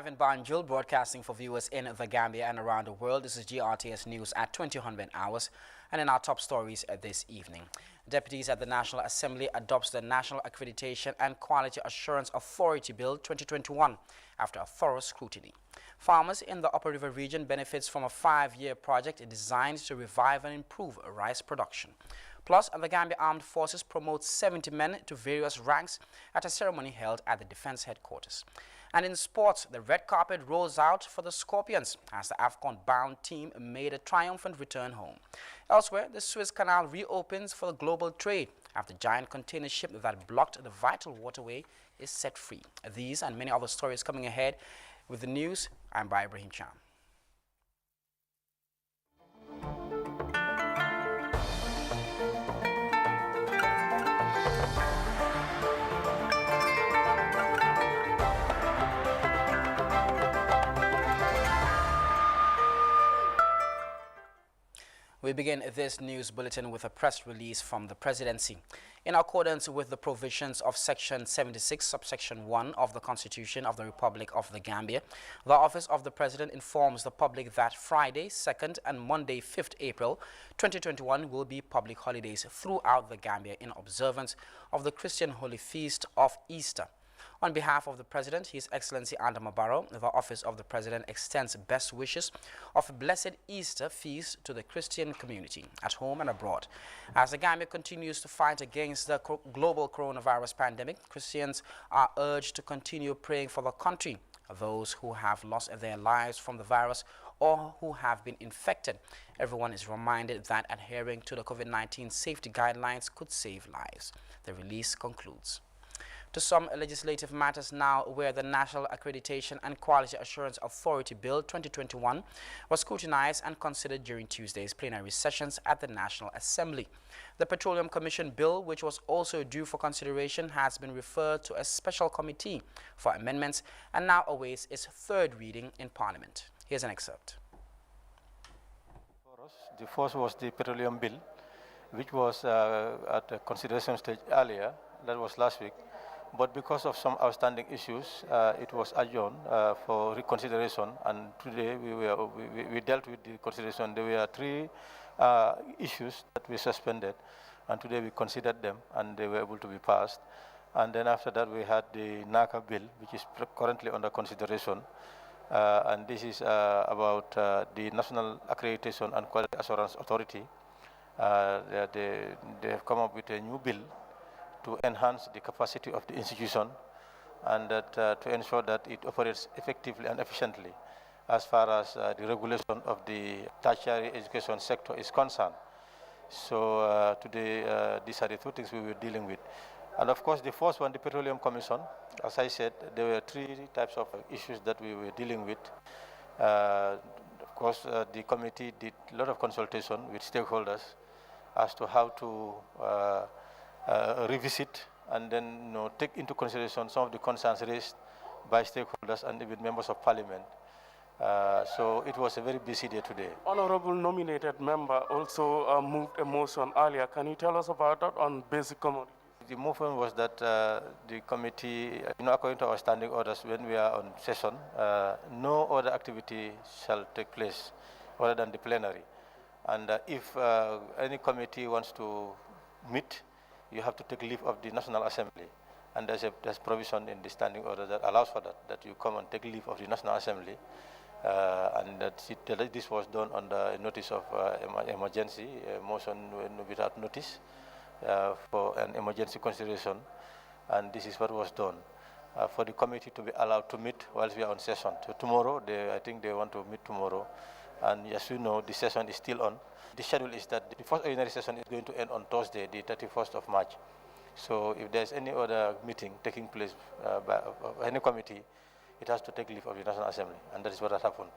live in Banjul, broadcasting for viewers in the Gambia and around the world. This is GRTS News at 2000 hours. And in our top stories this evening, deputies at the National Assembly adopts the National Accreditation and Quality Assurance Authority Bill 2021 after a thorough scrutiny. Farmers in the Upper River region benefits from a 5-year project designed to revive and improve rice production. Plus, the Gambia Armed Forces promotes 70 men to various ranks at a ceremony held at the Defense Headquarters. And in sports, the red carpet rolls out for the Scorpions as the AFCON-bound team made a triumphant return home. Elsewhere, the Suez Canal reopens for the global trade after the giant container ship that blocked the vital waterway is set free. These and many other stories coming ahead with the news. I'm by Ibrahim Cham. We begin this news bulletin with a press release from the presidency. In accordance with the provisions of Section 76, subsection 1 of the Constitution of the Republic of the Gambia, the Office of the President informs the public that Friday, 2nd and Monday, 5th April 2021 will be public holidays throughout the Gambia in observance of the Christian Holy Feast of Easter. On behalf of the President, His Excellency Andama Barrow, the Office of the President extends best wishes of a blessed Easter feast to the Christian community at home and abroad. As the Gambia continues to fight against the global coronavirus pandemic, Christians are urged to continue praying for the country, those who have lost their lives from the virus or who have been infected. Everyone is reminded that adhering to the COVID-19 safety guidelines could save lives. The release concludes. To some legislative matters now, where the National Accreditation and Quality Assurance Authority Bill 2021 was scrutinized and considered during Tuesday's plenary sessions at the National Assembly. The Petroleum Commission Bill, which was also due for consideration, has been referred to a special committee for amendments and now awaits its third reading in Parliament. Here's an excerpt. The first was the Petroleum Bill, which was at the consideration stage earlier. That was last week. But because of some outstanding issues, it was adjourned for reconsideration, and today we dealt with the consideration. There were 3 issues that we suspended, and today we considered them, and they were able to be passed. And then after that, we had the NACA bill, which is currently under consideration, and this is about the National Accreditation and Quality Assurance Authority. They have come up with a new bill to enhance the capacity of the institution and that, to ensure that it operates effectively and efficiently as far as the regulation of the tertiary education sector is concerned. So today, these are the 2 things we were dealing with. And of course, the first one, the Petroleum Commission, as I said, there were 3 types of issues that we were dealing with. Of course, the committee did a lot of consultation with stakeholders as to how to revisit and then take into consideration some of the concerns raised by stakeholders and even members of parliament. So it was a very busy day today. Honorable nominated member also moved a motion earlier. Can you tell us about that on basic commodities? The movement was that the committee, according to our standing orders, when we are on session, no other activity shall take place other than the plenary. And if any committee wants to meet, you have to take leave of the National Assembly. And there's provision in the standing order that allows for that you come and take leave of the National Assembly. And that this was done under a notice of emergency, a motion without notice for an emergency consideration. And this is what was done. For the committee to be allowed to meet whilst we are on session. So tomorrow, I think they want to meet tomorrow. And as you know, the session is still on. The schedule is that the first ordinary session is going to end on Thursday, the 31st of March. So if there's any other meeting taking place by any committee, it has to take leave of the National Assembly, and that is what has happened.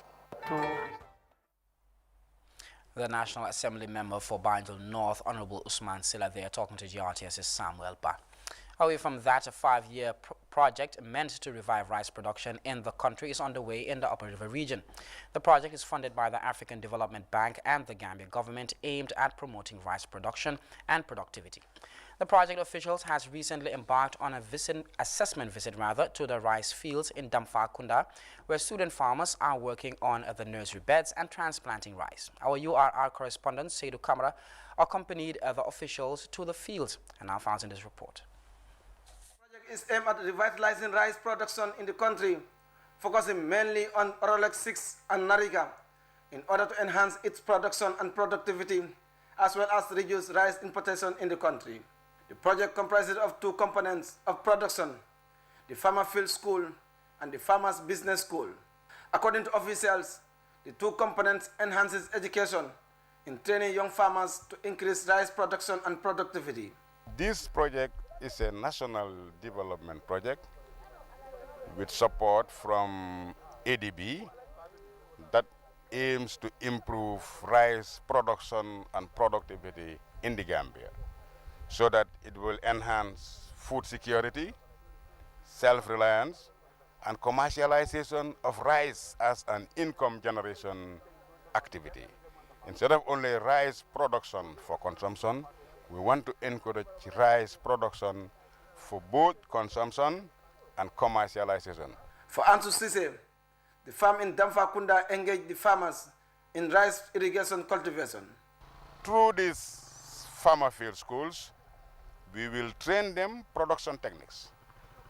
The National Assembly member for Banjul North, Honorable Usman Silla, there talking to GRTS's Samuel Ba. Away from that, a 5-year project meant to revive rice production in the country is underway in the Upper River region. The project is funded by the African Development Bank and the Gambia government, aimed at promoting rice production and productivity. The project officials has recently embarked on a assessment visit to the rice fields in Damfa-Kunda, where student farmers are working on the nursery beds and transplanting rice. Our URR correspondent, Seydou Kamara, accompanied the officials to the fields and now finds in this report. Is aimed at revitalizing rice production in the country, focusing mainly on Rolex 6 and Nariga, in order to enhance its production and productivity, as well as reduce rice importation in the country. The project comprises of 2 components of production, the Farmer Field School and the Farmers Business School. According to officials, the 2 components enhances education in training young farmers to increase rice production and productivity. This project is a national development project with support from ADB that aims to improve rice production and productivity in the Gambia so that it will enhance food security, self-reliance, and commercialization of rice as an income generation activity. Instead of only rice production for consumption, we want to encourage rice production for both consumption and commercialization. For Ansu Sise, the farm in Damfa-Kunda engaged the farmers in rice irrigation cultivation. Through these farmer field schools, we will train them production techniques.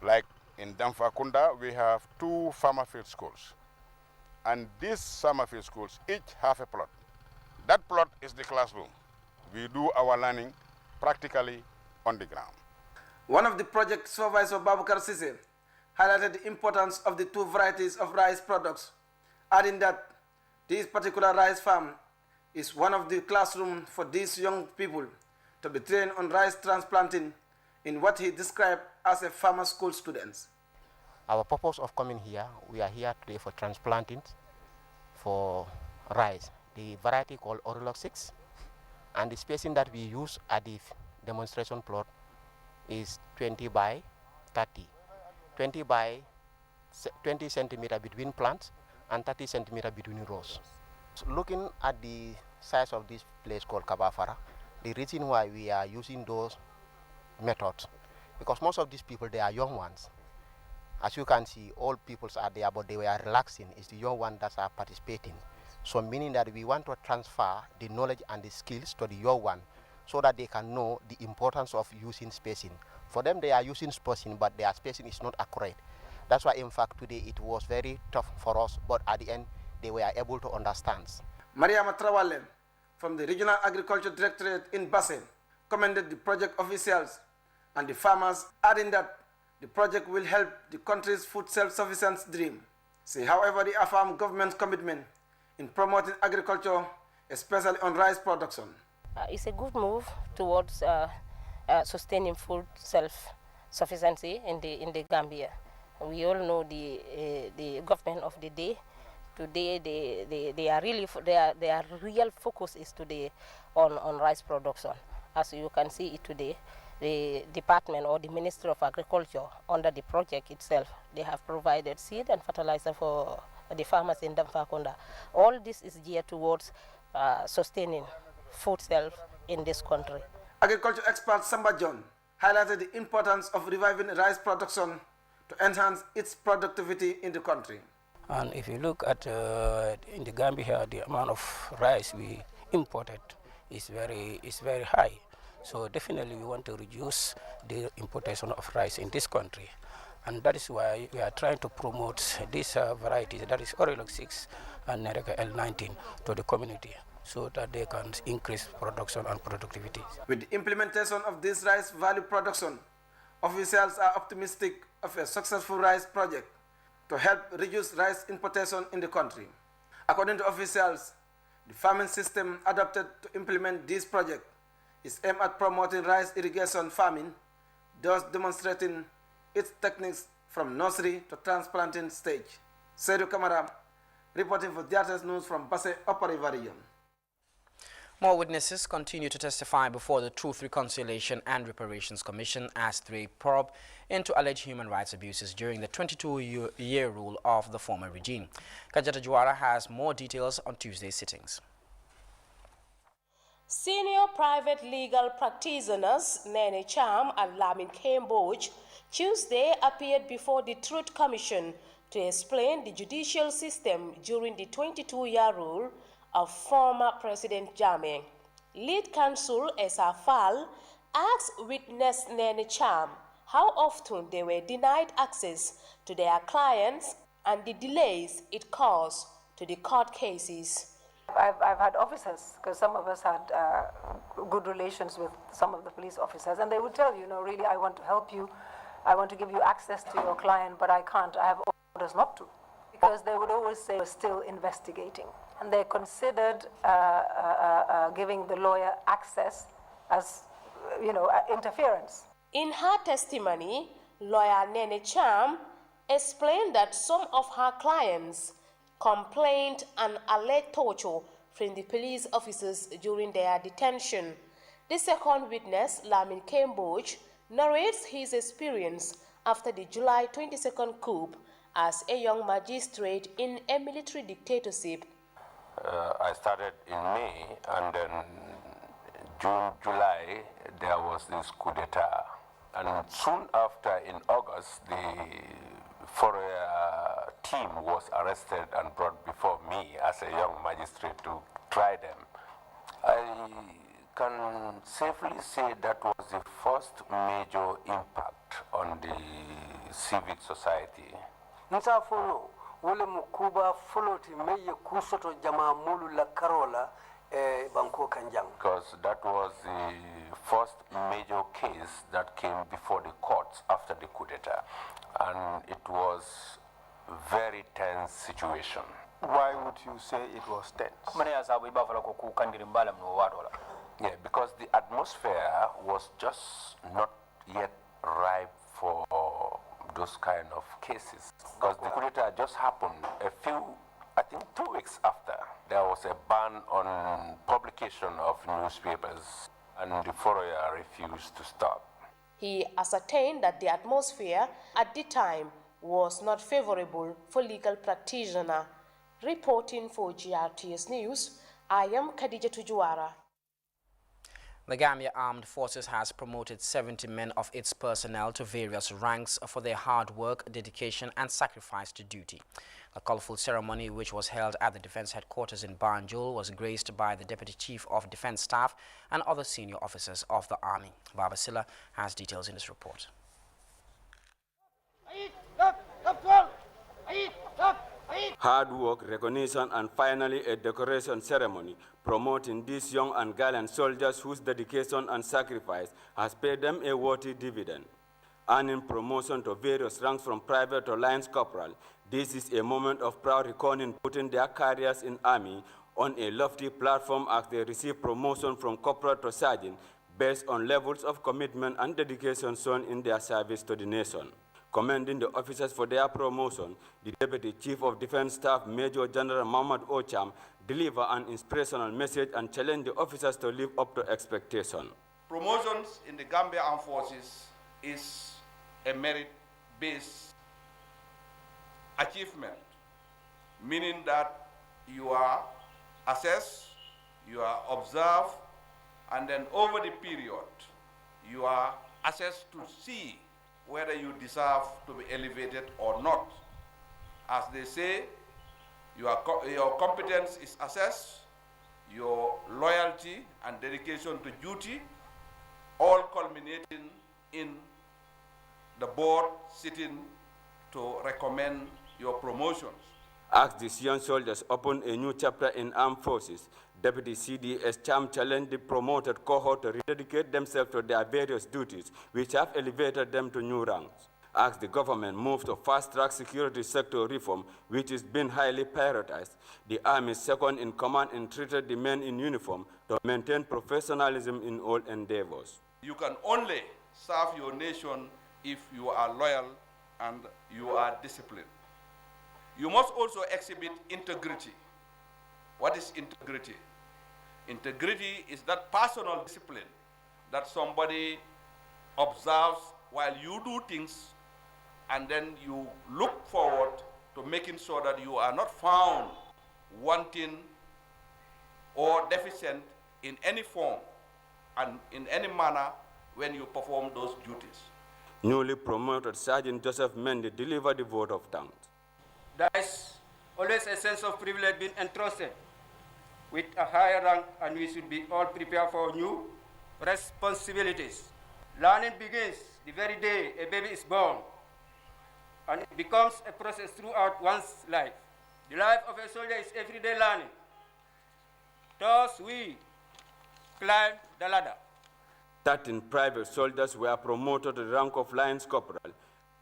Like in Damfa-Kunda, we have 2 farmer field schools. And these farmer field schools each have a plot. That plot is the classroom. We do our learning practically on the ground. One of the project supervisor, Babukar Sise, highlighted the importance of the 2 varieties of rice products, adding that this particular rice farm is one of the classrooms for these young people to be trained on rice transplanting in what he described as a farmer school students. Our purpose of coming here, we are here today for transplanting for rice, the variety called Orlock 6. And the spacing that we use at the demonstration plot is 20 by 30. 20 by 20 centimeter between plants and 30 centimeter between rows. So looking at the size of this place called Kabafara, the reason why we are using those methods, because most of these people, they are young ones. As you can see, all peoples are there, but they were relaxing. It's the young ones that are participating. So meaning that we want to transfer the knowledge and the skills to the young one so that they can know the importance of using spacing. For them, they are using spacing, but their spacing is not accurate. That's why, in fact, today it was very tough for us, but at the end, they were able to understand. Maria Matrawale from the Regional Agriculture Directorate in Basse commended the project officials and the farmers, adding that the project will help the country's food self-sufficiency dream. See, however, the affirmed government's commitment in promoting agriculture, especially on rice production. It's a good move towards sustaining food self-sufficiency in the Gambia. We all know the government of the day. Today, their real focus is today on rice production. As you can see it today, the department or the Ministry of Agriculture, under the project itself, they have provided seed and fertilizer for the farmers in Damfa-Kunda. All this is geared towards sustaining food self in this country. Agriculture expert Samba John highlighted the importance of reviving rice production to enhance its productivity in the country. And if you look at in the Gambia, the amount of rice we imported is very high. So definitely we want to reduce the importation of rice in this country. And that is why we are trying to promote these varieties, that is Orlock 6 and Nereka L19, to the community so that they can increase production and productivity. With the implementation of this rice value production, officials are optimistic of a successful rice project to help reduce rice importation in the country. According to officials, the farming system adopted to implement this project is aimed at promoting rice irrigation farming, thus demonstrating its techniques from nursery to transplanting stage. Seydou Kamara, reporting for GRTS News from Basse Upper River Region. More witnesses continue to testify before the Truth, Reconciliation and Reparations Commission as they probe into alleged human rights abuses during the 22-year rule of the former regime. Kajata Juara has more details on Tuesday's sittings. Senior private legal practitioners Nene Cham and Lamin Kemboj Tuesday appeared before the Truth Commission to explain the judicial system during the 22-year rule of former President Jammeh. Lead counsel Esa Fall asked witness Nene Cham how often they were denied access to their clients and the delays it caused to the court cases. I've had officers, because some of us had good relations with some of the police officers, and they would tell you, really, I want to help you, I want to give you access to your client, but I can't, I have orders not to. Because they would always say we're still investigating. And they considered giving the lawyer access as, interference. In her testimony, lawyer Nene Cham explained that some of her clients complained and alleged torture from the police officers during their detention. The second witness, Lamin Kemboj, narrates his experience after the July 22nd coup as a young magistrate in a military dictatorship. I started in May, and then June, July, there was this coup d'etat. And soon after, in August, the foreign team was arrested and brought before me as a young magistrate to try them. I can safely say that was the first major impact on the civic society. Wole mukuba foloti meye kusoto jama mulu la karola banko kanjang. Because that was the first major case that came before the courts after the coup d'etat, and it was very tense situation. Why would you say it was tense? Yeah, because the atmosphere was just not yet ripe for those kind of cases. Because the coup d'etat just happened I think 2 weeks after. There was a ban on publication of newspapers, and the foreigner refused to stop. He ascertained that the atmosphere at the time was not favorable for legal practitioner. Reporting for GRTS News, I am Khadija Tujuara. The Gambia Armed Forces has promoted 70 men of its personnel to various ranks for their hard work, dedication and sacrifice to duty. A colorful ceremony which was held at the Defense Headquarters in Banjul was graced by the Deputy Chief of Defense Staff and other senior officers of the Army. Baba Silla has details in this report. Hard work, recognition, and finally a decoration ceremony promoting these young and gallant soldiers whose dedication and sacrifice has paid them a worthy dividend. Earning promotion to various ranks from private to lance corporal, this is a moment of proud reckoning, putting their careers in Army on a lofty platform as they receive promotion from corporal to sergeant based on levels of commitment and dedication shown in their service to the nation. Commending the officers for their promotion, the Deputy Chief of Defense Staff, Major General Mohamed Ocham, delivered an inspirational message and challenged the officers to live up to expectation. Promotions in the Gambia Armed Forces is a merit-based achievement, meaning that you are assessed, you are observed, and then over the period, you are assessed to see whether you deserve to be elevated or not. As they say, your competence is assessed, your loyalty and dedication to duty, all culminating in the board sitting to recommend your promotions. As these young soldiers open a new chapter in armed forces, Deputy CDS Cham challenged the promoted cohort to rededicate themselves to their various duties, which have elevated them to new ranks. As the government moved to fast-track security sector reform, which has been highly prioritized, the Army's second-in-command entreated the men in uniform to maintain professionalism in all endeavors. You can only serve your nation if you are loyal and you are disciplined. You must also exhibit integrity. What is integrity? Integrity is that personal discipline that somebody observes while you do things, and then you look forward to making sure that you are not found wanting or deficient in any form and in any manner when you perform those duties. Newly promoted Sergeant Joseph Mendy delivered the vote of thanks. There is always a sense of privilege being entrusted with a higher rank, and we should be all prepared for new responsibilities. Learning begins the very day a baby is born, and it becomes a process throughout one's life. The life of a soldier is everyday learning. Thus we climb the ladder. 13 private soldiers were promoted to the rank of Lance Corporal,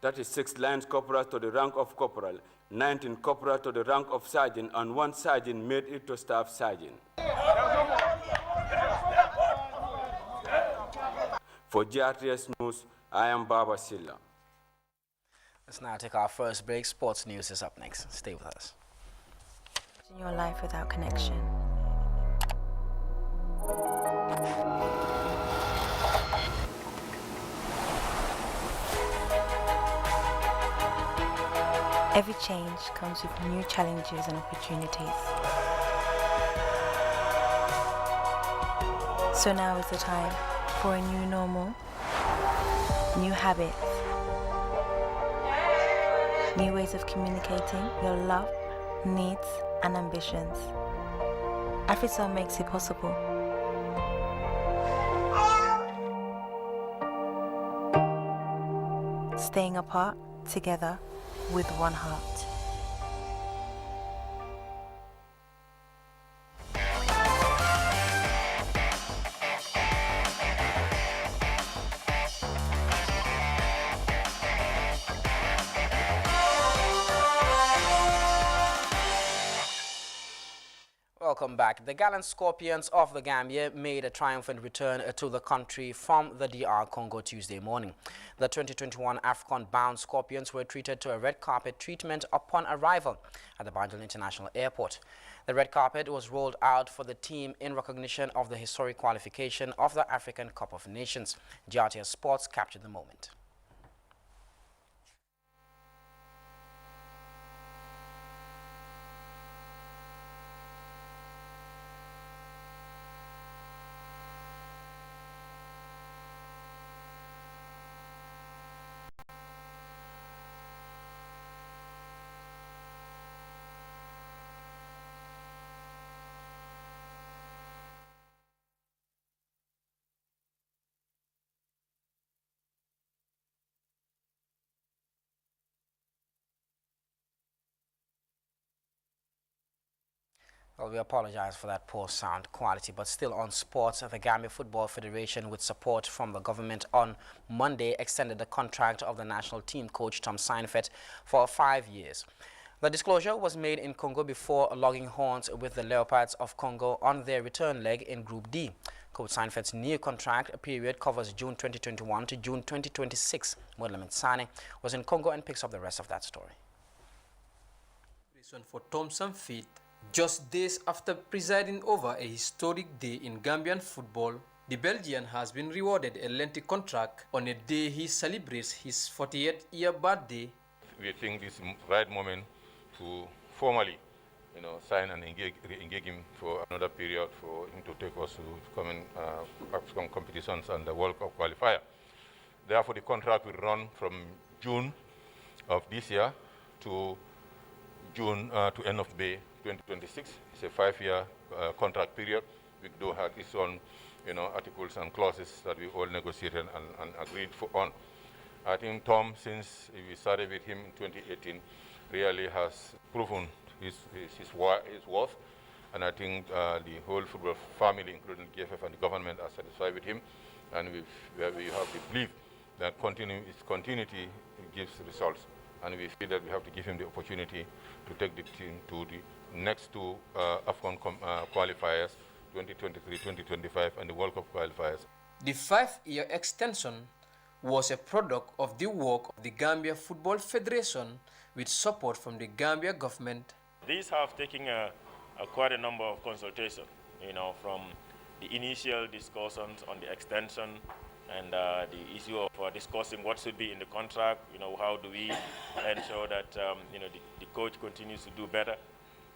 36 Lance Corporals to the rank of Corporal, 19 Corporals to the rank of Sergeant, and 1 Sergeant made it to Staff Sergeant. For GRTS News, I am Baba Silla. Let's now take our first break. Sports news is up next. Stay with us. In your life without connection. Every change comes with new challenges and opportunities. So now is the time for a new normal, new habits, new ways of communicating your love, needs, and ambitions. AfriCell makes it possible. Staying apart, together, with one heart. Welcome back. The gallant Scorpions of the Gambia made a triumphant return to the country from the DR Congo Tuesday morning. The 2021 AFCON-bound Scorpions were treated to a red carpet treatment upon arrival at the Banjul International Airport. The red carpet was rolled out for the team in recognition of the historic qualification of the African Cup of Nations. GRTS Sports captured the moment. Well, we apologize for that poor sound quality, but still on sports, the Gambia Football Federation, with support from the government on Monday, extended the contract of the national team coach Tom Seinfeld for 5 years. The disclosure was made in Congo before logging horns with the Leopards of Congo on their return leg in Group D. Coach Seinfeld's new contract period covers June 2021 to June 2026. Modelement Sane was in Congo and picks up the rest of that story. For Tom Seinfeld, just days after presiding over a historic day in Gambian football, the Belgian has been rewarded a lengthy contract on a day he celebrates his 48th year birthday. We think this is the right moment to formally, sign and engage him for another period for him to take us to coming AFCON competitions and the World Cup qualifier. Therefore, the contract will run from June of this year to June to end of May 2026. It's a 5-year contract period. We do have its own, articles and clauses that we all negotiated and agreed on. I think Tom, since we started with him in 2018, really has proven his worth, and I think the whole football family, including GFF and the government, are satisfied with him, and we have the belief that continuity gives results, and we feel that we have to give him the opportunity to take the team to the next two AFCON qualifiers, 2023, 2025, and the World Cup qualifiers. The 5-year extension was a product of the work of the Gambia Football Federation with support from the Gambia government. These have taken quite a number of consultations. from the initial discussions on the extension and the issue of discussing what should be in the contract, how do we ensure that, the coach continues to do better.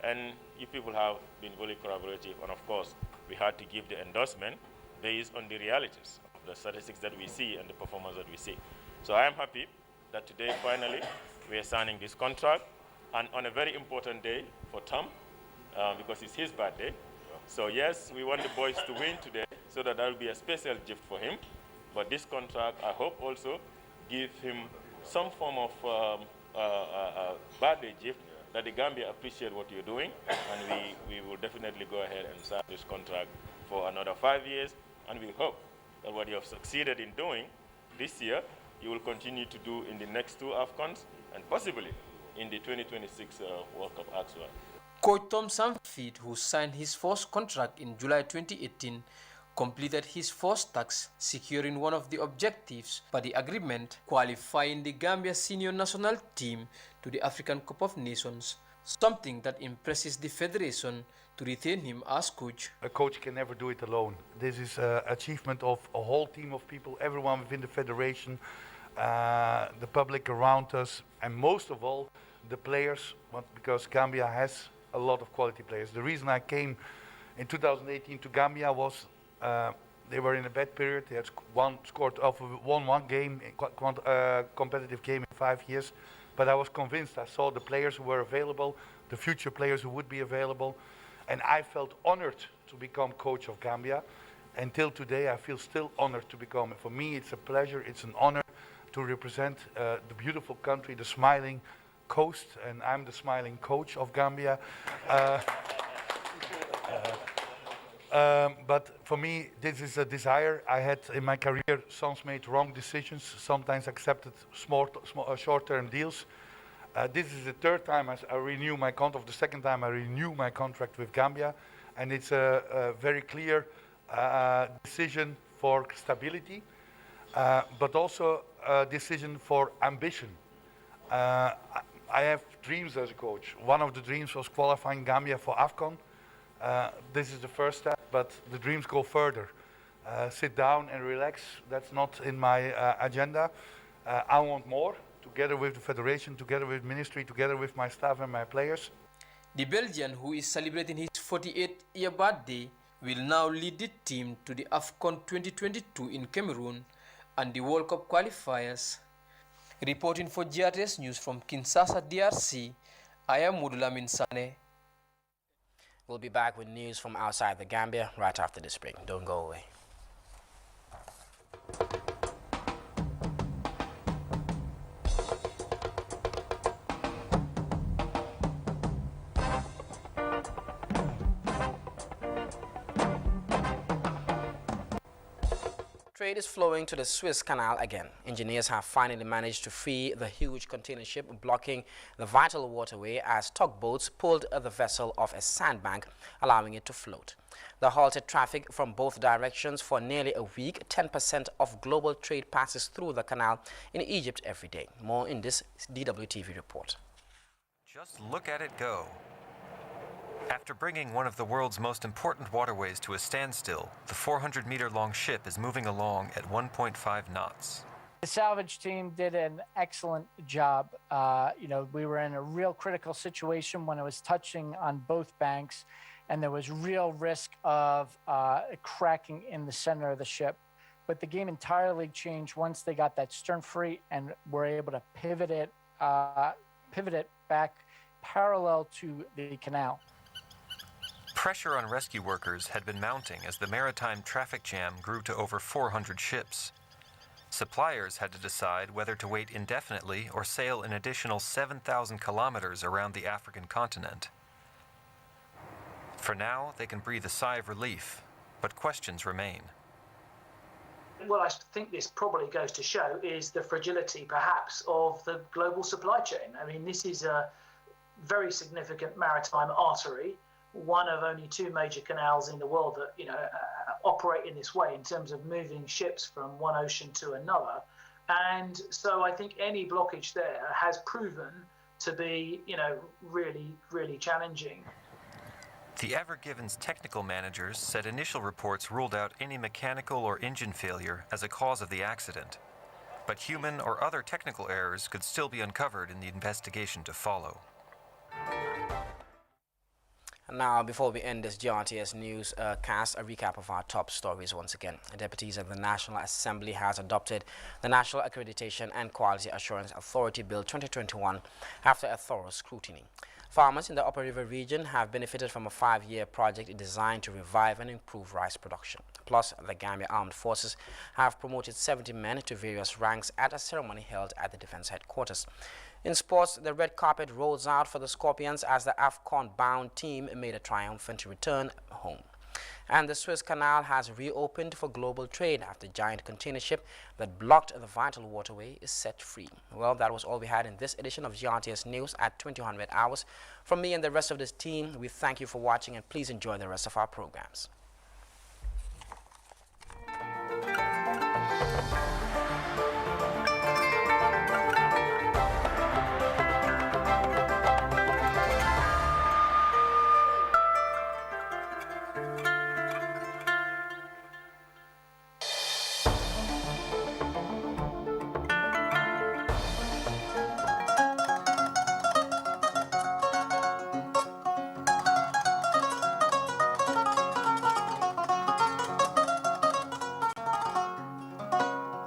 And you people have been very collaborative, and of course, we had to give the endorsement based on the realities of the statistics that we see and the performance that we see. So I am happy that today, finally, we are signing this contract, and on a very important day for Tom, because it's his birthday. So yes, we want the boys to win today, so that will be a special gift for him. But this contract, I hope, also give him some form of birthday gift, that the Gambia appreciate what you're doing, and we will definitely go ahead and sign this contract for another 5 years, and we hope that what you have succeeded in doing this year, you will continue to do in the next 2 AFCONs, and possibly in the 2026 World Cup as well. Coach Tom Sanford, who signed his first contract in July 2018, completed his first task, securing one of the objectives for the agreement, qualifying the Gambia senior national team to the African Cup of Nations, something that impresses the federation to retain him as coach. A coach can never do it alone. This is an achievement of a whole team of people, everyone within the federation, the public around us, and most of all, the players, because Gambia has a lot of quality players. The reason I came in 2018 to Gambia was they were in a bad period. They had won one game, competitive game in 5 years. But I was convinced. I saw the players who were available, the future players who would be available, and I felt honored to become coach of Gambia. Until today, I feel still honored to become. For me, it's a pleasure. It's an honor to represent the beautiful country, the smiling coast, and I'm the smiling coach of Gambia. But for me, this is a desire. I had in my career, some made wrong decisions, sometimes accepted short-term deals. This is the third time I renew my contract, the second time I renew my contract with Gambia, and it's a very clear decision for stability, but also a decision for ambition. I have dreams as a coach. One of the dreams was qualifying Gambia for AFCON. This is the first step, but the dreams go further. Sit down and relax. That's not in my agenda. I want more, together with the federation, together with ministry, together with my staff and my players. The Belgian, who is celebrating his 48th-year birthday, will now lead the team to the AFCON 2022 in Cameroon and the World Cup qualifiers. Reporting for GRTS News from Kinshasa, DRC, I am Mudulamin Sane. We'll be back with news from outside the Gambia right after this break. Don't go away. Trade is flowing to the Suez Canal again. Engineers have finally managed to free the huge container ship blocking the vital waterway as tugboats pulled the vessel off a sandbank, allowing it to float. The halted traffic from both directions for nearly a week. 10% of global trade passes through the canal in Egypt every day. More in this DWTV report. Just look at it go. After bringing one of the world's most important waterways to a standstill, the 400-meter-long ship is moving along at 1.5 knots. The salvage team did an excellent job. We were in a real critical situation when it was touching on both banks, and there was real risk of cracking in the center of the ship. But the game entirely changed once they got that stern free and were able to pivot it back parallel to the canal. Pressure on rescue workers had been mounting as the maritime traffic jam grew to over 400 ships. Suppliers had to decide whether to wait indefinitely or sail an additional 7,000 kilometers around the African continent. For now, they can breathe a sigh of relief, but questions remain. What I think this probably goes to show is the fragility, perhaps, of the global supply chain. I mean, this is a very significant maritime artery, one of only 2 major canals in the world that operate in this way in terms of moving ships from one ocean to another. And so I think any blockage there has proven to be really, really challenging. The Ever Given's technical managers said initial reports ruled out any mechanical or engine failure as a cause of the accident, but human or other technical errors could still be uncovered in the investigation to follow. Now, before we end this GRTS news cast, a recap of our top stories once again. Deputies of the National Assembly has adopted the National Accreditation and Quality Assurance Authority Bill 2021 after a thorough scrutiny. Farmers in the Upper River region have benefited from a 5-year project designed to revive and improve rice production. Plus, the Gambia Armed Forces have promoted 70 men to various ranks at a ceremony held at the Defense Headquarters. In sports, the red carpet rolls out for the Scorpions as the AFCON-bound team made a triumphant return home. And the Suez Canal has reopened for global trade after giant container ship that blocked the vital waterway is set free. Well, that was all we had in this edition of GRTS News at 2000 hours. From me and the rest of this team, we thank you for watching and please enjoy the rest of our programs.